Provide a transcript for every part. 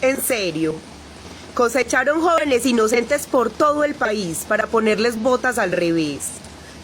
En serio, cosecharon jóvenes inocentes por todo el país para ponerles botas al revés.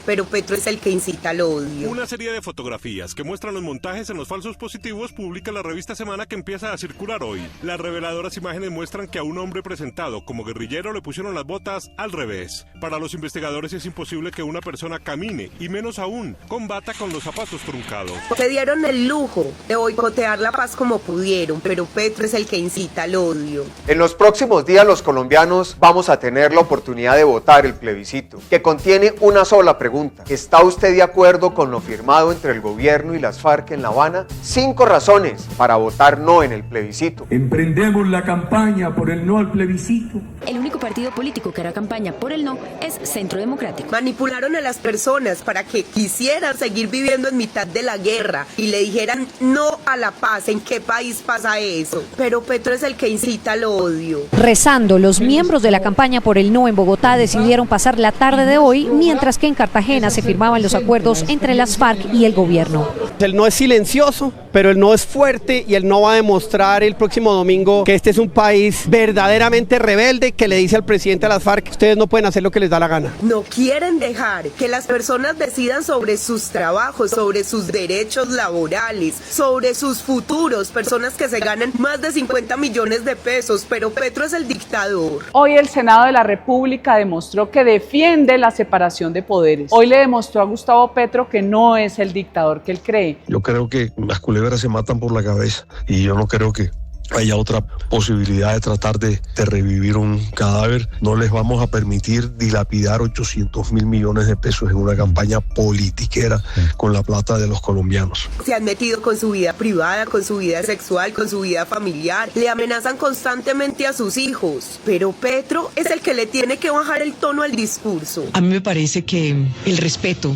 Pero Petro es el que incita al odio. Una serie de fotografías que muestran los montajes en los falsos positivos publica la revista Semana, que empieza a circular hoy. Las reveladoras imágenes muestran que a un hombre presentado como guerrillero le pusieron las botas al revés. Para los investigadores es imposible que una persona camine, y menos aún, combata con los zapatos truncados. Se dieron el lujo de boicotear la paz como pudieron, pero Petro es el que incita al odio. En los próximos días los colombianos vamos a tener la oportunidad de votar el plebiscito, que contiene una sola pregunta. ¿Está usted de acuerdo con lo firmado entre el gobierno y las FARC en La Habana? 5 razones para votar no en el plebiscito. Emprendemos la campaña por el no al plebiscito. El único partido político que hará campaña por el no es Centro Democrático. Manipularon a las personas para que quisieran seguir viviendo en mitad de la guerra y le dijeran no a la paz. ¿En qué país pasa eso? Pero Petro es el que incita al odio. Rezando, los miembros de la campaña por el no en Bogotá decidieron pasar la tarde de hoy, mientras que en Cartagena se firmaban los acuerdos entre las FARC y el gobierno. El no es silencioso, pero el no es fuerte, y el no va a demostrar el próximo domingo que este es un país verdaderamente rebelde, que le dice al presidente de las FARC que ustedes no pueden hacer lo que les da la gana. No quieren dejar que las personas decidan sobre sus trabajos, sobre sus derechos laborales, sobre sus futuros, personas que se ganan más de 50 millones de pesos, pero Petro es el dictador. Hoy el Senado de la República demostró que defiende la separación de poderes. Hoy le demostró a Gustavo Petro que no es el dictador que él cree. Yo creo que las culebras se matan por la cabeza, y yo no creo que haya otra posibilidad de tratar de revivir un cadáver. No les vamos a permitir dilapidar 800.000 millones de pesos en una campaña politiquera con la plata de los colombianos. Se han metido con su vida privada, con su vida sexual, con su vida familiar. Le amenazan constantemente a sus hijos. Pero Petro es el que le tiene que bajar el tono al discurso. A mí me parece que el respeto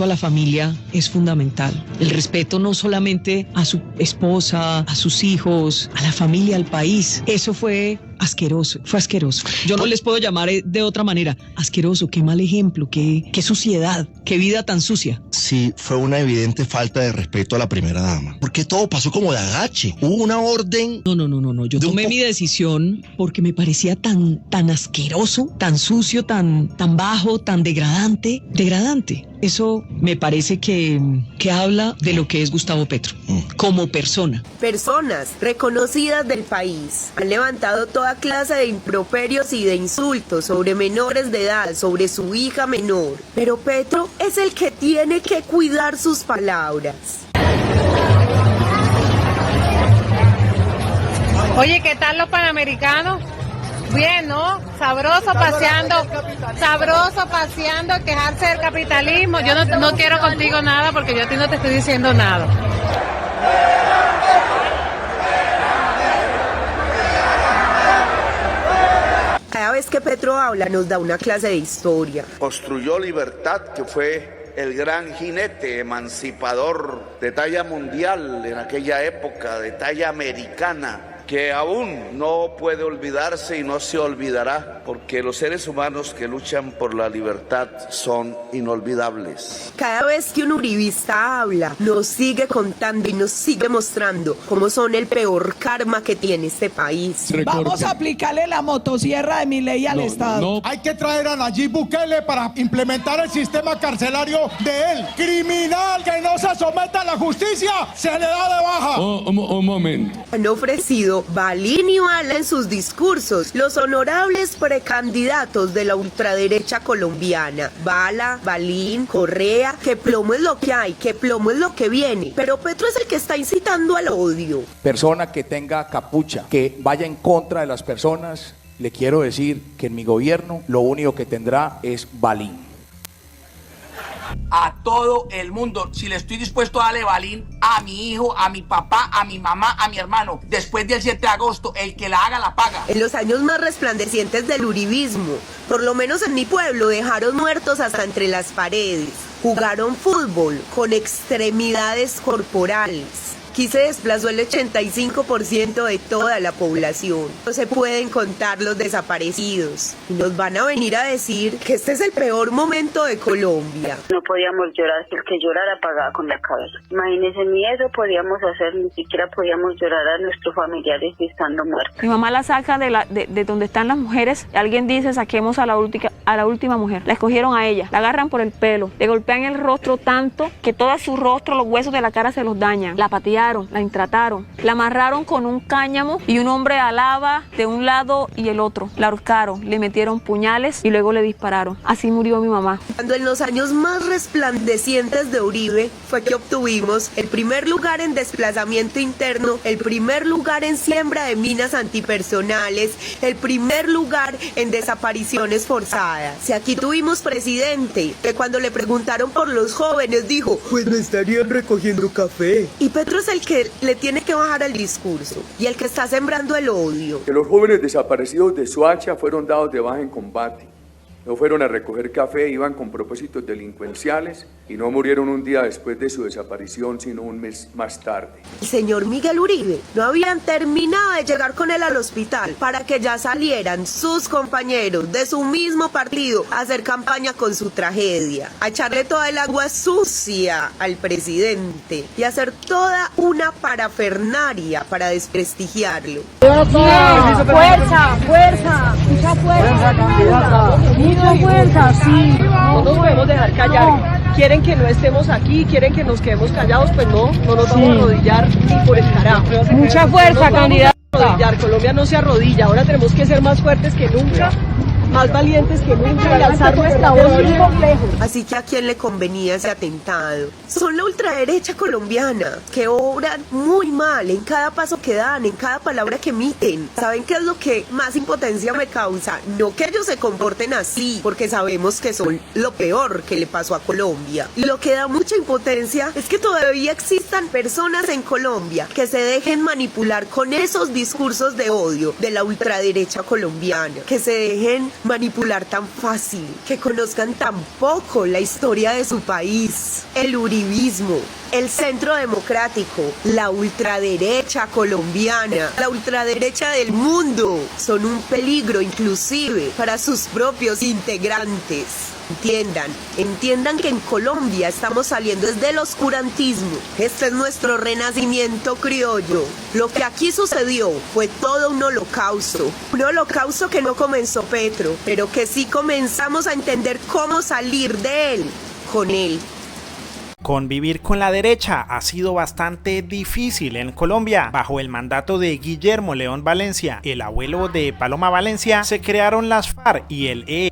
a la familia es fundamental. El respeto no solamente a su esposa, a sus hijos, a la familia, al país. Eso fue asqueroso, fue asqueroso. Yo no les puedo llamar de otra manera. Asqueroso, qué mal ejemplo, qué suciedad, qué vida tan sucia. Sí, fue una evidente falta de respeto a la primera dama. Porque todo pasó como de agache. Hubo una orden. No. Yo tomé mi decisión porque me parecía tan asqueroso, tan sucio, tan bajo, tan degradante. Eso me parece que habla de lo que es Gustavo Petro como persona. Personas reconocidas del país han levantado toda clase de improperios y de insultos sobre menores de edad, sobre su hija menor. Pero Petro es el que tiene que cuidar sus palabras. Oye, ¿qué tal los panamericanos? Bien, ¿no? Sabroso paseando, quejarse del capitalismo. Yo no quiero contigo nada porque yo a ti no te estoy diciendo nada. Cada vez que Petro habla nos da una clase de historia. Construyó Libertad, que fue el gran jinete emancipador de talla mundial en aquella época, de talla americana, que aún no puede olvidarse y no se olvidará, porque los seres humanos que luchan por la libertad son inolvidables. Cada vez que un uribista habla, nos sigue contando y nos sigue mostrando cómo son el peor karma que tiene este país. Vamos a aplicarle la motosierra de Milei al Estado. Hay que traer a Nayib Bukele para implementar el sistema carcelario de él. Criminal que no se someta a la justicia, se le da de baja. Un momento. Han ofrecido balín y bala en sus discursos los honorables precandidatos de la ultraderecha colombiana. Bala, balín, Correa, que plomo es lo que hay, que plomo es lo que viene. Pero Petro es el que está incitando al odio. Persona que tenga capucha, que vaya en contra de las personas, le quiero decir que en mi gobierno lo único que tendrá es balín. A todo el mundo, si le estoy dispuesto a darle balín a mi hijo, a mi papá, a mi mamá, a mi hermano, después del 7 de agosto, el que la haga la paga. En los años más resplandecientes del uribismo, por lo menos en mi pueblo, dejaron muertos hasta entre las paredes. Jugaron fútbol con extremidades corporales. Aquí se desplazó el 85% de toda la población. No se pueden contar los desaparecidos. Y nos van a venir a decir que este es el peor momento de Colombia. No podíamos llorar, si el que llorara pagaba con la cabeza. Imagínense, ni eso podíamos hacer, ni siquiera podíamos llorar a nuestros familiares estando muertos. Mi mamá la saca de donde están las mujeres. Alguien dice, saquemos a la última mujer. La escogieron a ella, la agarran por el pelo, le golpean el rostro tanto que todo su rostro, los huesos de la cara se los dañan. La patearon, la intrataron, la amarraron con un cáñamo y un hombre alaba de un lado y el otro. La ahorcaron, le metieron puñales y luego le dispararon. Así murió mi mamá. Cuando en los años más resplandecientes de Uribe fue que obtuvimos el primer lugar en desplazamiento interno, el primer lugar en siembra de minas antipersonales, el primer lugar en desapariciones forzadas. Si aquí tuvimos presidente que cuando le preguntaron por los jóvenes dijo, pues me estarían recogiendo café. Y Petro es el que le tiene que bajar al discurso y el que está sembrando el odio. Que los jóvenes desaparecidos de Soacha fueron dados de baja en combate. No fueron a recoger café, iban con propósitos delincuenciales y no murieron un día después de su desaparición, sino un mes más tarde. El señor Miguel Uribe no habían terminado de llegar con él al hospital para que ya salieran sus compañeros de su mismo partido a hacer campaña con su tragedia, a echarle toda el agua sucia al presidente y a hacer toda una parafernaria para desprestigiarlo. Fuerza, fuerza, mucha fuerza. Mucha fuerza, sí. No nos podemos dejar callar. Quieren que no estemos aquí, quieren que nos quedemos callados, pues no nos vamos a arrodillar ni por el carajo. Mucha fuerza, candidata. Colombia no se arrodilla, ahora tenemos que ser más fuertes que nunca, más valientes que nunca y alzar nuestra voz sin complejo. Así que a quién le convenía ese atentado. Son la ultraderecha colombiana, que obran muy mal en cada paso que dan, en cada palabra que emiten. ¿Saben qué es lo que más impotencia me causa? No que ellos se comporten así, porque sabemos que son lo peor que le pasó a Colombia. Lo que da mucha impotencia es que todavía existan personas en Colombia que se dejen manipular con esos discursos de odio de la ultraderecha colombiana, que se dejen manipular tan fácil, que conozcan tan poco la historia de su país. El uribismo, el centro democrático, la ultraderecha colombiana, la ultraderecha del mundo son un peligro inclusive para sus propios integrantes. Entiendan que en Colombia estamos saliendo desde el oscurantismo. Este es nuestro renacimiento criollo. Lo que aquí sucedió fue todo un holocausto que no comenzó Petro, pero que sí comenzamos a entender cómo salir de él, con él. Convivir con la derecha ha sido bastante difícil en Colombia. Bajo el mandato de Guillermo León Valencia, el abuelo de Paloma Valencia, se crearon las FARC y el ELN.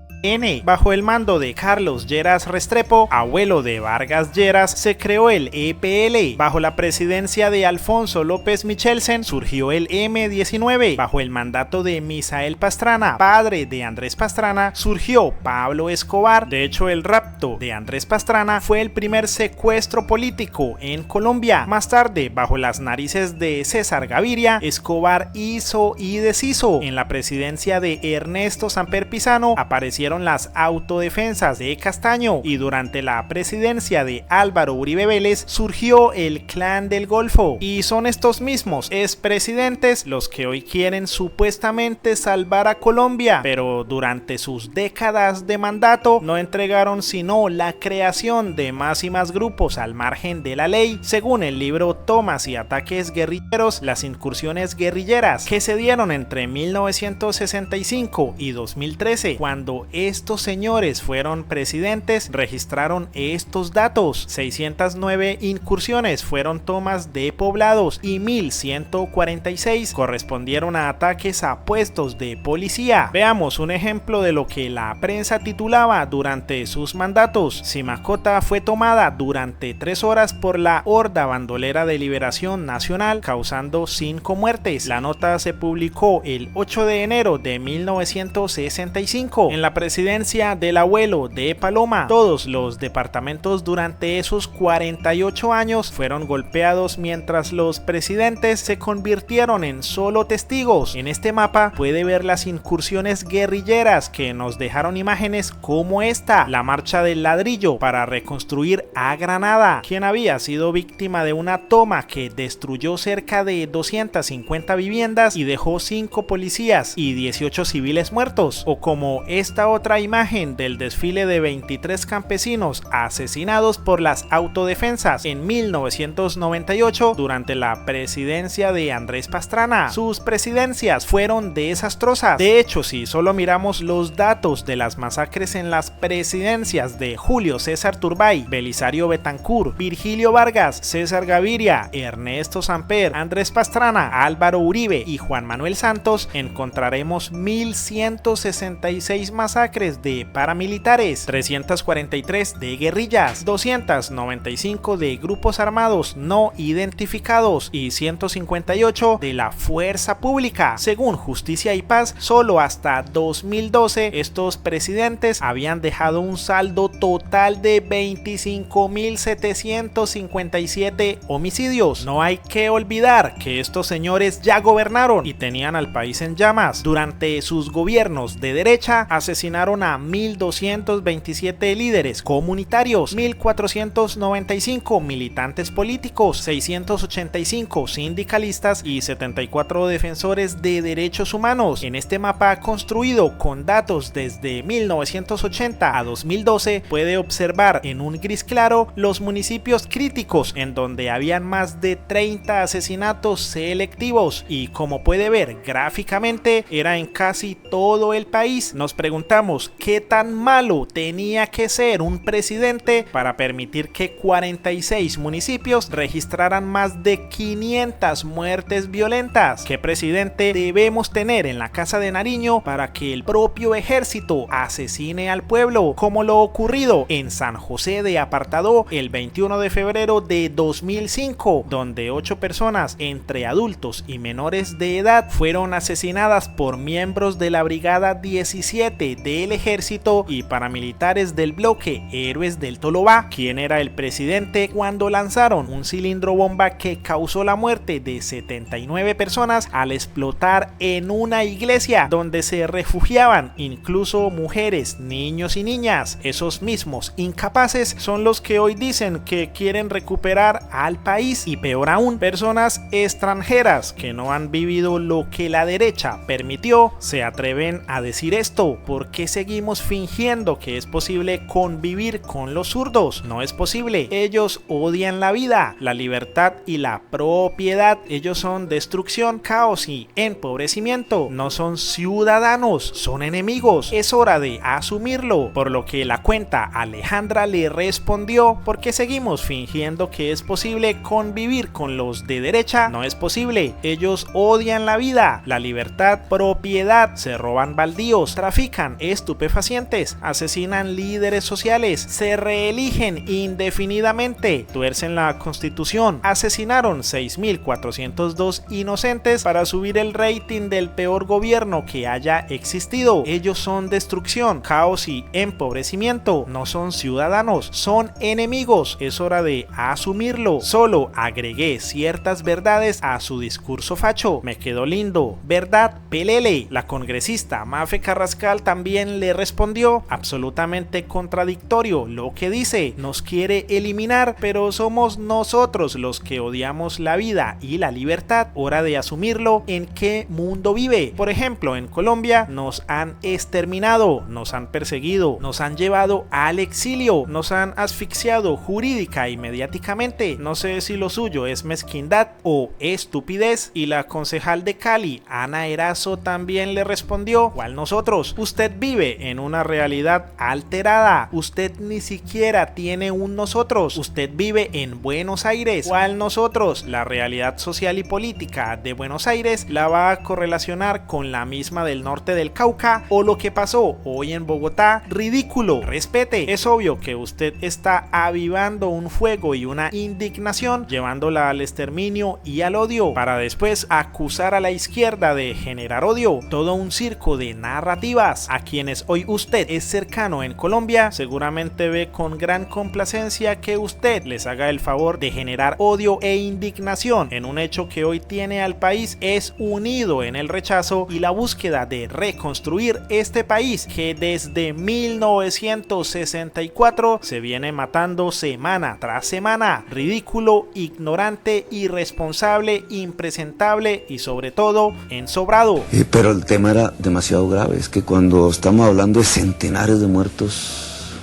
Bajo el mando de Carlos Lleras Restrepo, abuelo de Vargas Lleras, se creó el EPL. Bajo la presidencia de Alfonso López Michelsen surgió el M19. Bajo el mandato de Misael Pastrana, padre de Andrés Pastrana, surgió Pablo Escobar. De hecho, el rapto de Andrés Pastrana fue el primer secuestro político en Colombia. Más tarde, bajo las narices de César Gaviria, Escobar hizo y deshizo. En la presidencia de Ernesto Samper Pizano aparecieron las autodefensas de Castaño, y durante la presidencia de Álvaro Uribe Vélez surgió el Clan del Golfo, y son estos mismos expresidentes los que hoy quieren supuestamente salvar a Colombia, pero durante sus décadas de mandato no entregaron sino la creación de más y más grupos al margen de la ley. Según el libro Tomas y Ataques Guerrilleros, las incursiones guerrilleras que se dieron entre 1965 y 2013, cuando estos señores fueron presidentes, registraron estos datos: 609 incursiones fueron tomas de poblados y 1146 correspondieron a ataques a puestos de policía. Veamos un ejemplo de lo que la prensa titulaba durante sus mandatos: Simacota fue tomada durante 3 horas por la Horda Bandolera de Liberación Nacional, causando 5 muertes. La nota se publicó el 8 de enero de 1965. En la presidencia del abuelo de Paloma. Todos los departamentos durante esos 48 años fueron golpeados mientras los presidentes se convirtieron en solo testigos. En este mapa puede ver las incursiones guerrilleras que nos dejaron imágenes como esta, la marcha del ladrillo para reconstruir a Granada, quien había sido víctima de una toma que destruyó cerca de 250 viviendas y dejó 5 policías y 18 civiles muertos, o como esta otra imagen del desfile de 23 campesinos asesinados por las autodefensas en 1998 durante la presidencia de Andrés Pastrana. Sus presidencias fueron desastrosas. De hecho, si solo miramos los datos de las masacres en las presidencias de Julio César Turbay, Belisario Betancur, Virgilio Vargas, César Gaviria, Ernesto Samper, Andrés Pastrana, Álvaro Uribe y Juan Manuel Santos, encontraremos 1166 masacres de paramilitares, 343 de guerrillas, 295 de grupos armados no identificados y 158 de la fuerza pública. Según Justicia y Paz, solo hasta 2012 estos presidentes habían dejado un saldo total de 25.757 homicidios. No hay que olvidar que estos señores ya gobernaron y tenían al país en llamas. Durante sus gobiernos de derecha asesinaron a 1.227 líderes comunitarios, 1.495 militantes políticos, 685 sindicalistas y 74 defensores de derechos humanos. En este mapa construido con datos desde 1980 a 2012 puede observar en un gris claro los municipios críticos en donde habían más de 30 asesinatos selectivos, y como puede ver gráficamente era en casi todo el país. Nos preguntamos qué tan malo tenía que ser un presidente para permitir que 46 municipios registraran más de 500 muertes violentas. ¿Qué presidente debemos tener en la Casa de Nariño para que el propio ejército asesine al pueblo, como lo ocurrido en San José de Apartadó el 21 de febrero de 2005, donde 8 personas entre adultos y menores de edad fueron asesinadas por miembros de la Brigada 17 del ejército y paramilitares del bloque Héroes del Tolobá? ¿Quién era el presidente cuando lanzaron un cilindro bomba que causó la muerte de 79 personas al explotar en una iglesia donde se refugiaban incluso mujeres, niños y niñas? Esos mismos incapaces son los que hoy dicen que quieren recuperar al país, y peor aún, personas extranjeras que no han vivido lo que la derecha permitió se atreven a decir esto. ¿Por qué seguimos fingiendo que es posible convivir con los zurdos? No es posible. Ellos odian la vida, la libertad y la propiedad. Ellos son destrucción, caos y empobrecimiento. No son ciudadanos, son enemigos. Es hora de asumirlo. Por lo que la cuenta Alejandra le respondió: ¿por qué seguimos fingiendo que es posible convivir con los de derecha? No es posible. Ellos odian la vida, la libertad, propiedad, se roban baldíos, trafican estupefacientes, asesinan líderes sociales, se reeligen indefinidamente, tuercen la constitución, asesinaron 6.402 inocentes para subir el rating del peor gobierno que haya existido. Ellos son destrucción, caos y empobrecimiento. No son ciudadanos, son enemigos. Es hora de asumirlo. Solo agregué ciertas verdades a su discurso facho. Me quedó lindo. ¿Verdad, pelele? La congresista Mafe Carrascal también le respondió: absolutamente contradictorio lo que dice. Nos quiere eliminar, pero somos nosotros los que odiamos la vida y la libertad. Hora de asumirlo. ¿En qué mundo vive? Por ejemplo, en Colombia nos han exterminado, nos han perseguido, nos han llevado al exilio, nos han asfixiado jurídica y mediáticamente. No sé si lo suyo es mezquindad o estupidez. Y la concejal de Cali, Ana Erazo, también le respondió: ¿cuál nosotros? Usted vive en una realidad alterada. Usted ni siquiera tiene un nosotros. Usted vive en Buenos Aires. ¿Cuál nosotros? La realidad social y política de Buenos Aires la va a correlacionar con la misma del norte del Cauca o lo que pasó hoy en Bogotá. Ridículo. Respete. Es obvio que usted está avivando un fuego y una indignación, llevándola al exterminio y al odio, para después acusar a la izquierda de generar odio. Todo un circo de narrativas. Aquí quienes hoy usted es cercano en Colombia, seguramente ve con gran complacencia que usted les haga el favor de generar odio e indignación en un hecho que hoy tiene al país es unido en el rechazo y la búsqueda de reconstruir este país que desde 1964 se viene matando semana tras semana. Ridículo, ignorante, irresponsable, impresentable y sobre todo ensobrado. Pero el tema era demasiado grave, es que cuando estamos hablando de centenares de muertos,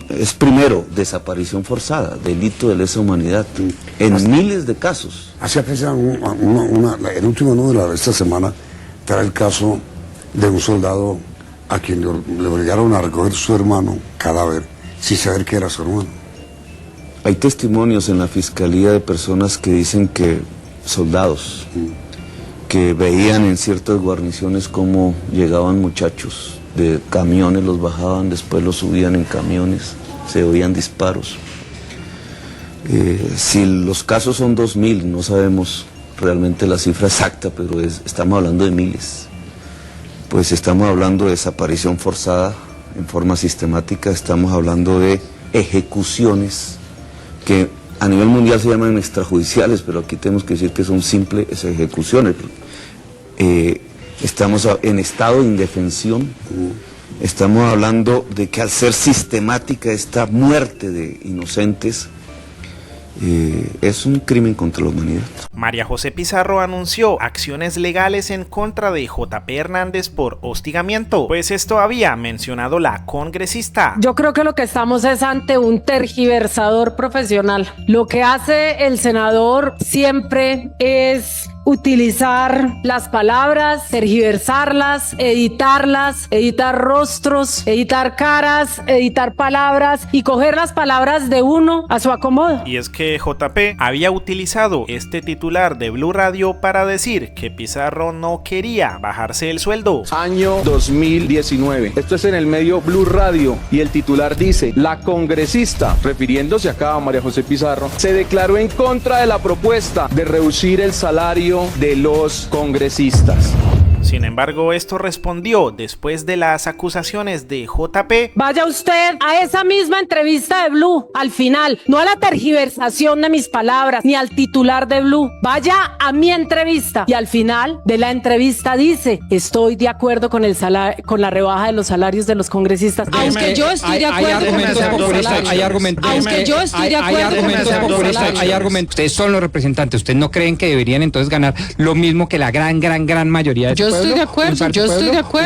es primero desaparición forzada, delito de lesa humanidad, en miles de casos. Así aprecia el último número de esta semana trae el caso de un soldado a quien le obligaron a recoger su hermano cadáver sin saber que era su hermano. Hay testimonios en la fiscalía de personas que dicen que soldados que veían en ciertas guarniciones cómo llegaban muchachos de camiones, los bajaban, después los subían en camiones, se oían disparos. Si los casos son 2000, no sabemos realmente la cifra exacta, pero estamos hablando de miles. Pues estamos hablando de desaparición forzada en forma sistemática, estamos hablando de ejecuciones que a nivel mundial se llaman extrajudiciales, pero aquí tenemos que decir que son simples ejecuciones. Estamos en estado de indefensión, estamos hablando de que al ser sistemática esta muerte de inocentes, es un crimen contra la humanidad. María José Pizarro anunció acciones legales en contra de JP Hernández por hostigamiento, pues esto había mencionado la congresista. Yo creo que lo que estamos es ante un tergiversador profesional. Lo que hace el senador siempre es utilizar las palabras, tergiversarlas, editar rostros, editar caras, editar palabras y coger las palabras de uno a su acomodo. Y es que JP había utilizado este titular de Blue Radio para decir que Pizarro no quería bajarse el sueldo. Año 2019. Esto es en el medio Blue Radio y el titular dice: la congresista, refiriéndose acá a María José Pizarro, se declaró en contra de la propuesta de reducir el salario de los congresistas. Sin embargo, esto respondió después de las acusaciones de JP. Vaya usted a esa misma entrevista de Blue, al final, no a la tergiversación de mis palabras, ni al titular de Blue. Vaya a mi entrevista y al final de la entrevista dice: estoy de acuerdo con la rebaja de los salarios de los congresistas. Aunque yo estoy de acuerdo con los salarios. Hay argumentos. Aunque yo estoy de acuerdo con los salarios. Hay argumentos. Ustedes son los representantes. ¿Ustedes no creen que deberían entonces ganar lo mismo que la gran mayoría de Yo estoy de acuerdo,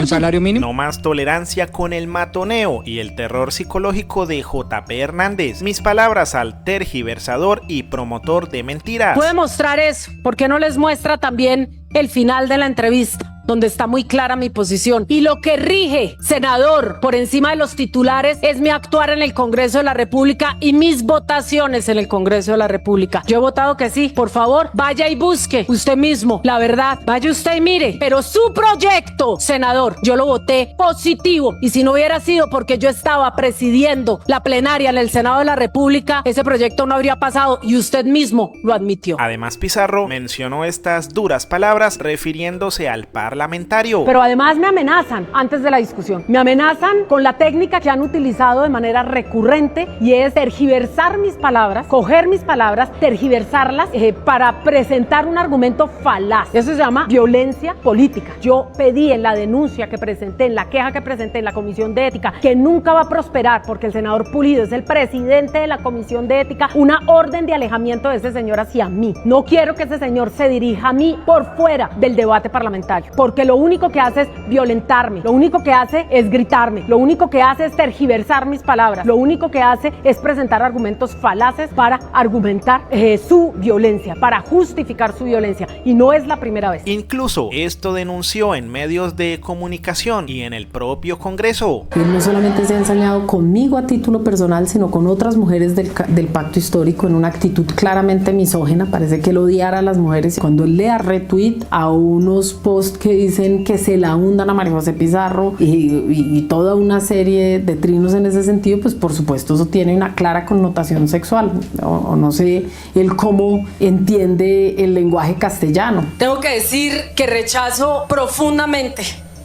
un salario mínimo? No más tolerancia con el matoneo y el terror psicológico de JP Hernández. Mis palabras al tergiversador y promotor de mentiras. Puede mostrar eso, ¿por qué no les muestra también el final de la entrevista, donde está muy clara mi posición? Y lo que rige, senador, por encima de los titulares, es mi actuar en el Congreso de la República y mis votaciones en el Congreso de la República. Yo he votado que sí. Por favor, vaya y busque usted mismo la verdad. Vaya usted y mire. Pero su proyecto, senador, yo lo voté positivo. Y si no hubiera sido porque yo estaba presidiendo la plenaria en el Senado de la República, ese proyecto no habría pasado y usted mismo lo admitió. Además, Pizarro mencionó estas duras palabras refiriéndose al parlamentario. Pero además me amenazan antes de la discusión. Me amenazan con la técnica que han utilizado de manera recurrente y es tergiversar mis palabras, coger mis palabras, tergiversarlas para presentar un argumento falaz. Eso se llama violencia política. Yo pedí en la denuncia que presenté, en la queja que presenté en la Comisión de Ética, que nunca va a prosperar porque el senador Pulido es el presidente de la Comisión de Ética, una orden de alejamiento de ese señor hacia mí. No quiero que ese señor se dirija a mí por fuera del debate parlamentario, porque lo único que hace es violentarme, lo único que hace es gritarme, lo único que hace es tergiversar mis palabras, lo único que hace es presentar argumentos falaces para argumentar su violencia, para justificar su violencia, y no es la primera vez. Incluso esto denunció en medios de comunicación y en el propio Congreso. Él no solamente se ha ensañado conmigo a título personal, sino con otras mujeres del pacto histórico en una actitud claramente misógina. Parece que él odiara a las mujeres. Cuando él le da retweet a unos posts que dicen que se la hundan a María José Pizarro y toda una serie de trinos en ese sentido, pues por supuesto eso tiene una clara connotación sexual, o no sé él cómo entiende el lenguaje castellano. Tengo que decir que rechazo profundamente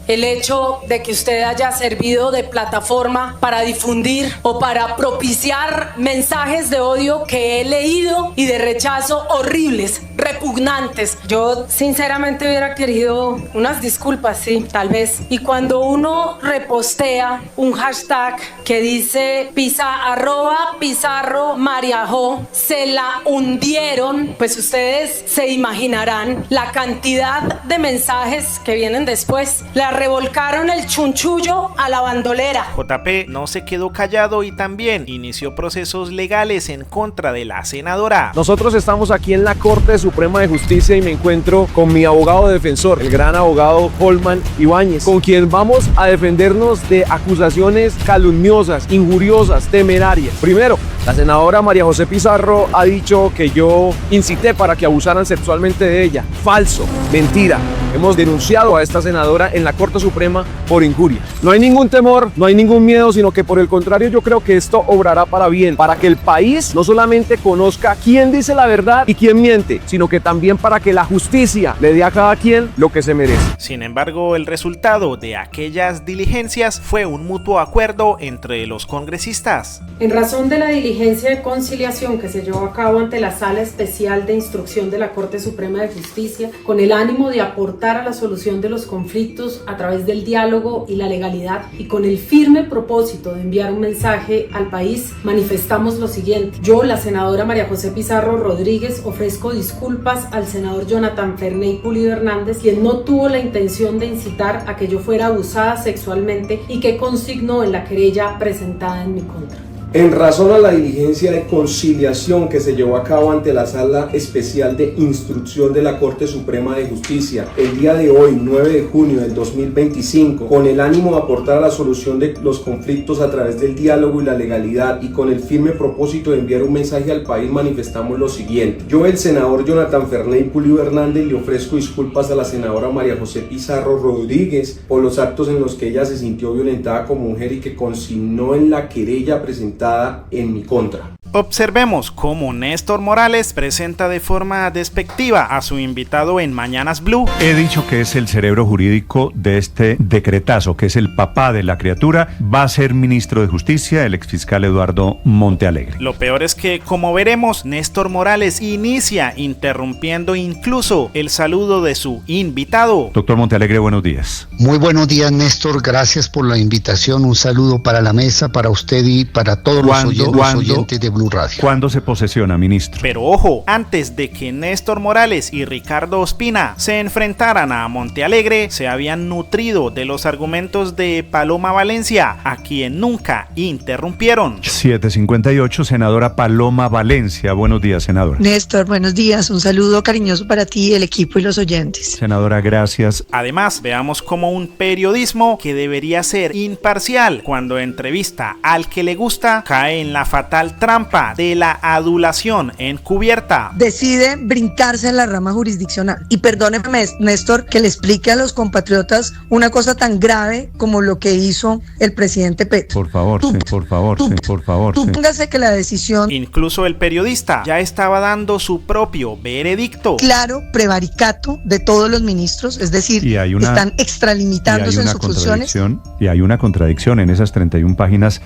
el hecho de que usted haya servido de plataforma para difundir o para propiciar mensajes de odio que he leído y de rechazo horribles, repugnantes. Yo sinceramente hubiera querido unas disculpas, sí, tal vez. Y cuando uno repostea un hashtag que dice @Pizarro Mariajó, se la hundieron, pues ustedes se imaginarán la cantidad de mensajes que vienen después. La revolcaron el chunchullo a la bandolera. JP no se quedó callado y también inició procesos legales en contra de la senadora. Nosotros estamos aquí en la Corte Suprema de Justicia y me encuentro con mi abogado defensor, el gran abogado Holman Ibáñez, con quien vamos a defendernos de acusaciones calumniosas, injuriosas, temerarias. Primero, la senadora María José Pizarro ha dicho que yo incité para que abusaran sexualmente de ella. Falso, mentira. Hemos denunciado a esta senadora en la Corte Suprema por injuria. No hay ningún temor, no hay ningún miedo, sino que por el contrario yo creo que esto obrará para bien, para que el país no solamente conozca quién dice la verdad y quién miente, sino que también para que la justicia le dé a cada quien lo que se merece. Sin embargo, el resultado de aquellas diligencias fue un mutuo acuerdo entre los congresistas. En razón de la diligencia de conciliación que se llevó a cabo ante la Sala Especial de Instrucción de la Corte Suprema de Justicia, con el ánimo de aportar a la solución de los conflictos a través del diálogo y la legalidad, y con el firme propósito de enviar un mensaje al país, manifestamos lo siguiente. Yo, la senadora María José Pizarro Rodríguez, ofrezco disculpas al senador Jonathan Ferney Pulido Hernández, quien no tuvo la intención de incitar a que yo fuera abusada sexualmente y que consignó en la querella presentada en mi contra. En razón a la diligencia de conciliación que se llevó a cabo ante la Sala Especial de Instrucción de la Corte Suprema de Justicia el día de hoy, 9 de junio del 2025, con el ánimo de aportar a la solución de los conflictos a través del diálogo y la legalidad y con el firme propósito de enviar un mensaje al país, manifestamos lo siguiente. Yo, el senador Jonathan Ferney Pulido Hernández, le ofrezco disculpas a la senadora María José Pizarro Rodríguez por los actos en los que ella se sintió violentada como mujer y que consignó en la querella presentada en mi contra. Observemos cómo Néstor Morales presenta de forma despectiva a su invitado en Mañanas Blue. He dicho que es el cerebro jurídico de este decretazo, que es el papá de la criatura. Va a ser ministro de Justicia el exfiscal Eduardo Montealegre. Lo peor es que, como veremos, Néstor Morales inicia interrumpiendo incluso el saludo de su invitado. Doctor Montealegre, buenos días. Muy buenos días, Néstor. Gracias por la invitación. Un saludo para la mesa, para usted y para todos los oyentes de Blue Radio. ¿Cuándo se posesiona, ministro? Pero ojo, antes de que Néstor Morales y Ricardo Ospina se enfrentaran a Montealegre, se habían nutrido de los argumentos de Paloma Valencia, a quien nunca interrumpieron. 7:58, senadora Paloma Valencia. Buenos días, senadora. Néstor, buenos días. Un saludo cariñoso para ti, el equipo y los oyentes. Senadora, gracias. Además, veamos cómo un periodismo que debería ser imparcial cuando entrevista al que le gusta, cae en la fatal trampa de la adulación encubierta. Decide brincarse en la rama jurisdiccional. Y perdóneme, Néstor, que le explique a los compatriotas una cosa tan grave como lo que hizo el presidente Petro. Por favor, por favor. Póngase que la decisión... Incluso el periodista ya estaba dando su propio veredicto. Claro, prevaricato de todos los ministros, es decir, están extralimitándose en sus funciones. Y hay una contradicción en esas 31 páginas,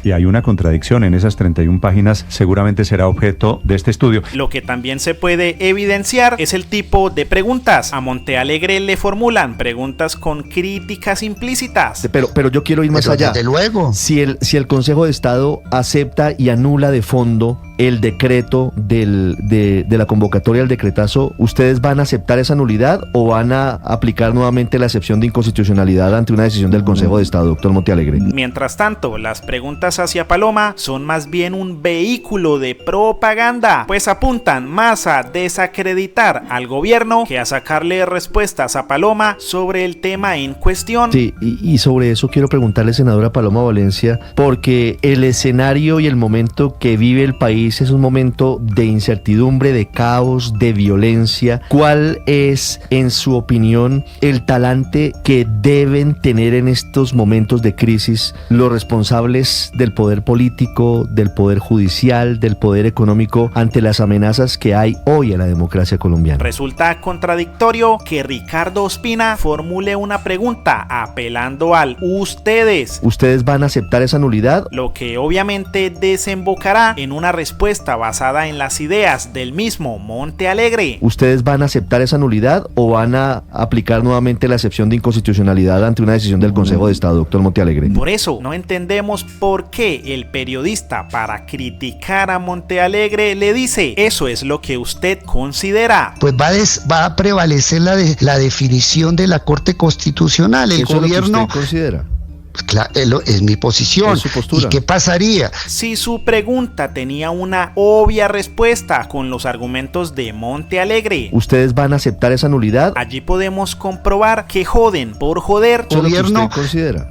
seguramente será objeto de este estudio. Lo que también se puede evidenciar es el tipo de preguntas. A Montealegre le formulan preguntas con críticas implícitas. Pero yo quiero ir más allá. Desde luego. Si el Consejo de Estado acepta y anula de fondo el decreto de la convocatoria al decretazo, ¿ustedes van a aceptar esa nulidad o van a aplicar nuevamente la excepción de inconstitucionalidad ante una decisión del Consejo de Estado, doctor Montealegre? Mientras tanto, las preguntas hacia Paloma son más bien un vehículo de propaganda, pues apuntan más a desacreditar al gobierno que a sacarle respuestas a Paloma sobre el tema en cuestión. Sí, y sobre eso quiero preguntarle, senadora Paloma Valencia, porque el escenario y el momento que vive el país país es un momento de incertidumbre, de caos, de violencia. ¿Cuál es, en su opinión, el talante que deben tener en estos momentos de crisis los responsables del poder político, del poder judicial, del poder económico ante las amenazas que hay hoy en la democracia colombiana? Resulta contradictorio que Ricardo Ospina formule una pregunta apelando al ustedes. ¿Ustedes van a aceptar esa nulidad? Lo que obviamente desembocará en una respuesta basada en las ideas del mismo Montealegre. ¿Ustedes van a aceptar esa nulidad o van a aplicar nuevamente la excepción de inconstitucionalidad ante una decisión del Consejo de Estado, doctor Montealegre? Por eso no entendemos por qué el periodista, para criticar a Montealegre, le dice: eso es lo que usted considera. Pues va a prevalecer la definición de la Corte Constitucional. El gobierno... ¿Eso es lo que usted considera? Pues claro, es mi posición. ¿Es su postura? ¿Y qué pasaría? Si su pregunta tenía una obvia respuesta con los argumentos de Montealegre, ¿ustedes van a aceptar esa nulidad? allí podemos comprobar que joden por joder. ¿Eso es lo que gobierno... usted considera?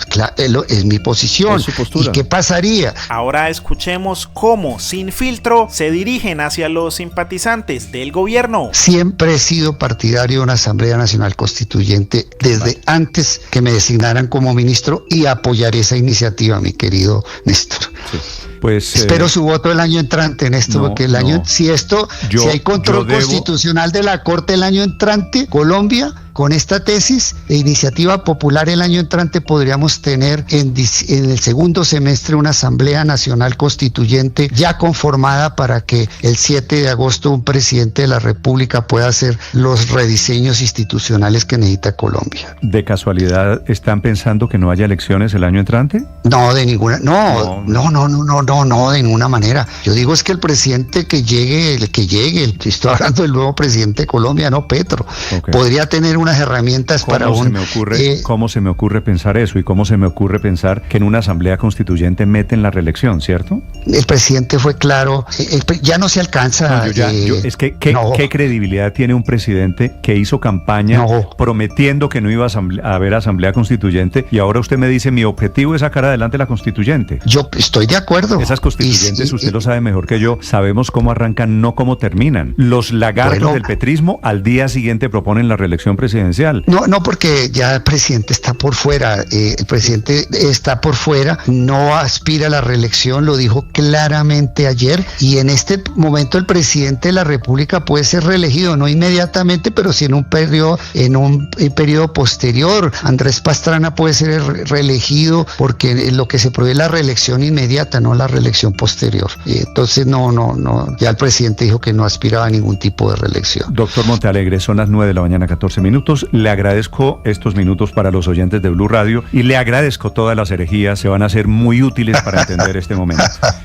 Claro, es mi posición. ¿Es su postura? ¿Y qué pasaría? Ahora escuchemos cómo, sin filtro, se dirigen hacia los simpatizantes del gobierno. Siempre he sido partidario de una Asamblea Nacional Constituyente desde antes que me designaran como ministro y apoyaré esa iniciativa, mi querido Néstor. Sí. Pues, espero su voto el año entrante, Néstor, porque el año, si hay control constitucional de la Corte el año entrante, Colombia, con esta tesis de iniciativa popular el año entrante podríamos tener en el segundo semestre una Asamblea Nacional Constituyente ya conformada para que el 7 de agosto un presidente de la República pueda hacer los rediseños institucionales que necesita Colombia. ¿De casualidad están pensando que no haya elecciones el año entrante? No, de ninguna, no, de ninguna manera. Yo digo es que el presidente que llegue, estoy hablando del nuevo presidente de Colombia, no Petro, podría tener unas herramientas para ¿Cómo se me ocurre pensar eso? ¿Y cómo se me ocurre pensar que en una asamblea constituyente meten la reelección, cierto? El presidente fue claro, ya no se alcanza. ¿Qué credibilidad tiene un presidente que hizo campaña prometiendo que no iba a haber asamblea constituyente y ahora usted me dice mi objetivo es sacar adelante la constituyente? Yo estoy de acuerdo. Esas constituyentes, usted lo sabe mejor que yo, sabemos cómo arrancan, no cómo terminan. Los lagartos del petrismo al día siguiente proponen la reelección presidencial. No, porque ya el presidente está por fuera, no aspira a la reelección, lo dijo claramente ayer, y en este momento el presidente de la República puede ser reelegido, no inmediatamente, pero sí en un periodo posterior. Andrés Pastrana puede ser reelegido porque lo que se prohíbe es la reelección inmediata, no la reelección posterior. Entonces ya el presidente dijo que no aspiraba a ningún tipo de reelección. Doctor Montealegre, son las 9 de la mañana, 14 minutos. Le agradezco estos minutos para los oyentes de Blue Radio y le agradezco todas las herejías, se van a ser muy útiles para entender este momento.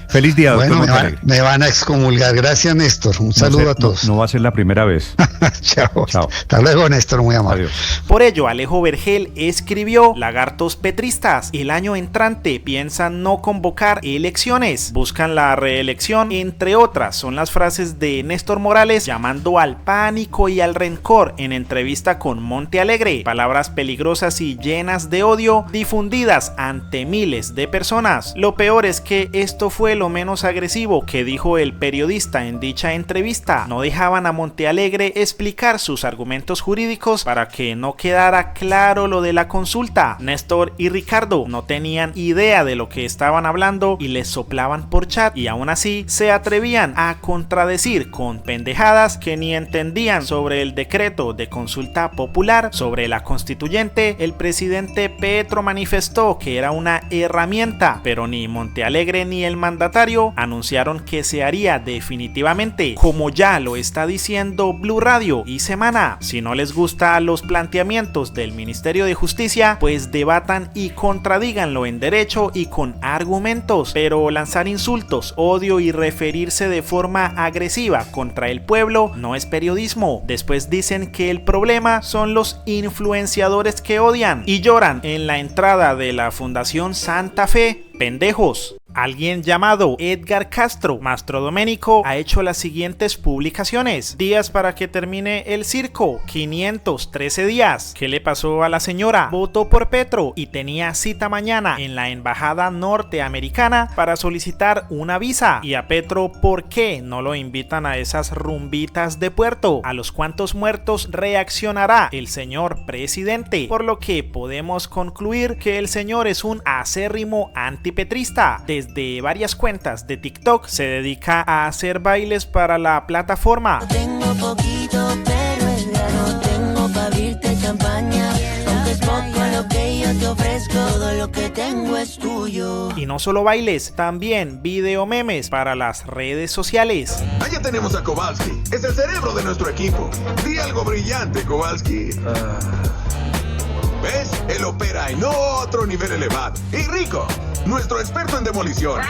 Feliz día, doctor Montealegre. Me van a excomulgar. Gracias, Néstor. Un saludo a todos. No va a ser la primera vez. Chao. Hasta luego, Néstor. Muy amable. Adiós. Por ello, Alejo Vergel escribió: lagartos petristas, el año entrante piensan no convocar elecciones, buscan la reelección, entre otras son las frases de Néstor Morales llamando al pánico y al rencor en entrevista con Montealegre, palabras peligrosas y llenas de odio difundidas ante miles de personas. Lo peor es que esto fue lo menos agresivo que dijo el periodista en dicha entrevista. No dejaban a Montealegre explicar sus argumentos jurídicos para que no quedara claro lo de la consulta. Néstor y Ricardo no tenían idea de lo que estaban hablando y les soplaban por chat, y aún así se atrevían a contradecir con pendejadas que ni entendían sobre el decreto de consulta popular. Sobre la constituyente, el presidente Petro manifestó que era una herramienta, pero ni Montealegre ni el mandatario anunciaron que se haría definitivamente, como ya lo está diciendo Blue Radio y Semana. Si no les gustan los planteamientos del Ministerio de Justicia, pues debatan y contradíganlo en derecho y con argumentos, pero lanzar insultos, odio y referirse de forma agresiva contra el pueblo no es periodismo. Después dicen que el problema son los influenciadores que odian y lloran en la entrada de la Fundación Santa Fe. Pendejos. Alguien llamado Edgar Castro, Mastro Domenico, ha hecho las siguientes publicaciones. Días para que termine el circo, 513 días. ¿Qué le pasó a la señora? Votó por Petro y tenía cita mañana en la embajada norteamericana para solicitar una visa. Y a Petro, ¿por qué no lo invitan a esas rumbitas de puerto? ¿A los cuantos muertos reaccionará el señor presidente? Por lo que podemos concluir que el señor es un acérrimo antipetrista. Desde varias cuentas de TikTok se dedica a hacer bailes para la plataforma. Tengo poquito, pero es grano. Tengo para abrirte champaña. Aunque es poco lo que yo te ofrezco, todo lo que tengo es tuyo. Y no solo bailes, también video memes para las redes sociales. Allá tenemos a Kowalski, es el cerebro de nuestro equipo. Di algo brillante, Kowalski. ¿Ves? Él opera en otro nivel elevado. Y Rico, nuestro experto en demolición.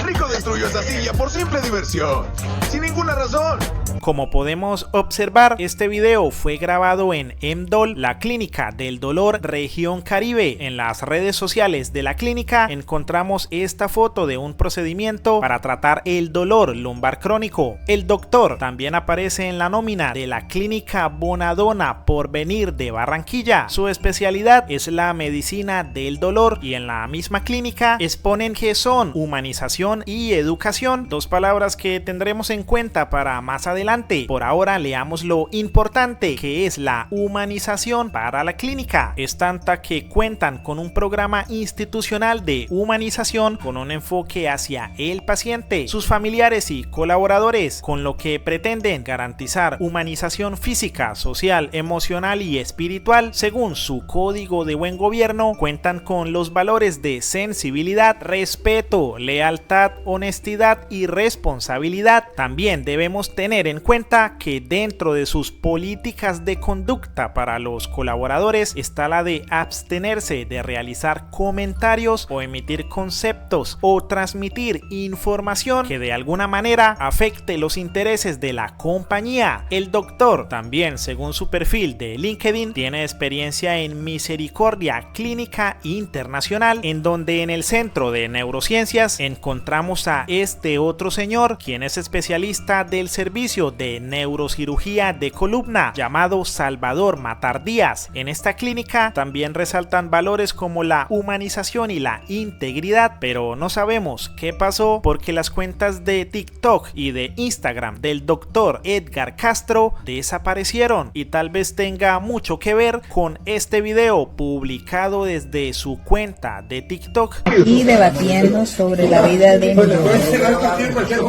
Rico destruyó esa silla por simple diversión, sin ninguna razón. Como podemos observar, este video fue grabado en MDOL, la Clínica del Dolor Región Caribe. En las redes sociales de la clínica encontramos esta foto de un procedimiento para tratar el dolor lumbar crónico. El doctor también aparece en la nómina de la Clínica Bonadona Porvenir de Barranquilla. Su especialidad es la medicina del dolor y en la misma clínica exponen que son humanización y educación, dos palabras que tendremos en cuenta para más adelante. Por ahora leamos lo importante que es la humanización para la clínica. Es tanta que cuentan con un programa institucional de humanización con un enfoque hacia el paciente, sus familiares y colaboradores, con lo que pretenden garantizar humanización física, social, emocional y espiritual. Según su código de buen gobierno, cuentan con los valores de sensibilidad, respeto, lealtad, honestidad y responsabilidad. También debemos tener en cuenta que dentro de sus políticas de conducta para los colaboradores está la de abstenerse de realizar comentarios o emitir conceptos o transmitir información que de alguna manera afecte los intereses de la compañía. El doctor también, según su perfil de LinkedIn, tiene experiencia en Misericordia Clínica Internacional, en donde en el Centro de Neurociencias encontramos a este otro señor, quien es especialista del servicio de neurocirugía de columna llamado Salvador Matar Díaz. En esta clínica también resaltan valores como la humanización y la integridad, pero no sabemos qué pasó porque las cuentas de TikTok y de Instagram del doctor Edgar Castro desaparecieron, y tal vez tenga mucho que ver con este video publicado desde su cuenta de TikTok. Y debatiendo sobre la vida de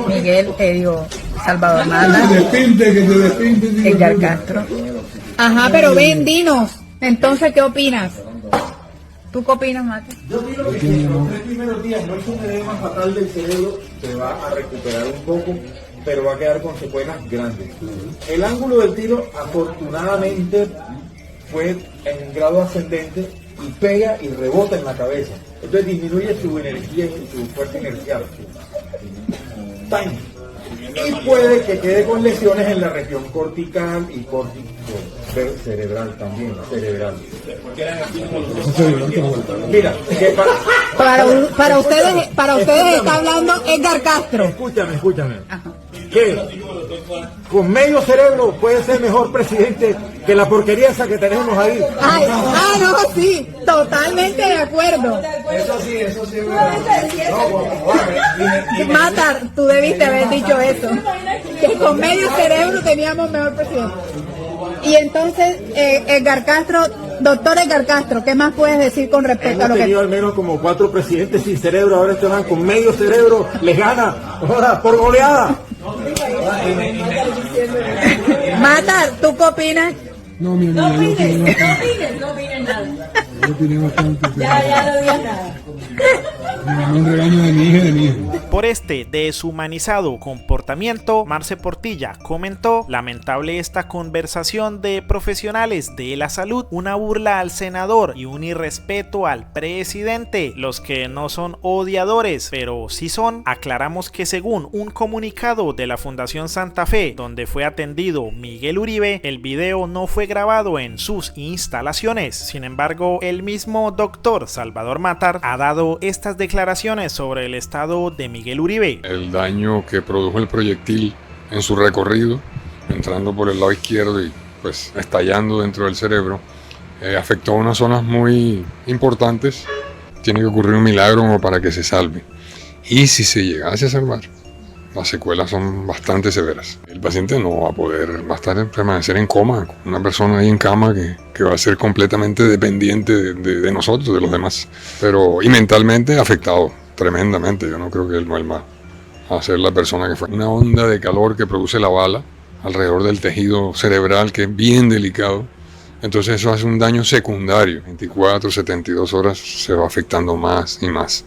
Miguel Salvador Mata, Edgar Castro. Ajá, pero ven, dinos, entonces, ¿qué opinas? ¿Tú qué opinas, Mata? Yo digo que los 3 primeros días no es un edema fatal del cerebro, se va a recuperar un poco, pero va a quedar con secuelas grandes. El ángulo del tiro, afortunadamente, fue en grado ascendente y pega y rebota en la cabeza. Entonces disminuye su energía y su fuerza inercial. Time. Y puede que quede con lesiones en la región cortical y cerebral también, cerebral. Mira, que para ustedes está hablando Edgar Castro. Escúchame. Que con medio cerebro puede ser mejor presidente que la porquería esa que tenemos ahí. No, sí, totalmente de acuerdo. Eso sí es verdad. Matar, tú debiste haber dicho eso, que con medio cerebro teníamos mejor presidente. Y entonces, Edgar Castro, doctor Edgar Castro, ¿qué más puedes decir con respecto a lo que... Hemos tenido al menos como 4 presidentes sin cerebro, ahora estos van con medio cerebro, les gana, ahora, por goleada. Matar, ¿tú qué opinas? No, mi amigo, no opines nada. Yo opiné bastante. Ya no digas nada. Un regaño de mi hija y de mi hijo. Por este deshumanizado comportamiento, Marce Portilla comentó: lamentable esta conversación de profesionales de la salud, una burla al senador y un irrespeto al presidente. Los que no son odiadores, pero sí son. Aclaramos que según un comunicado de la Fundación Santa Fe, donde fue atendido Miguel Uribe, el video no fue grabado en sus instalaciones. Sin embargo, el mismo doctor Salvador Matar ha dado estas declaraciones declaraciones sobre el estado de Miguel Uribe. El daño que produjo el proyectil en su recorrido, entrando por el lado izquierdo y pues estallando dentro del cerebro, afectó a unas zonas muy importantes. Tiene que ocurrir un milagro como para que se salve. Y si se llegase a salvar, las secuelas son bastante severas. El paciente no va a poder, va a estar, permanecer en coma, una persona ahí en cama que va a ser completamente dependiente de nosotros, de los demás. Y mentalmente afectado tremendamente. Yo no creo que él vuelva a ser la persona que fue. Una onda de calor que produce la bala alrededor del tejido cerebral, que es bien delicado. Entonces eso hace un daño secundario. 24, 72 horas se va afectando más y más.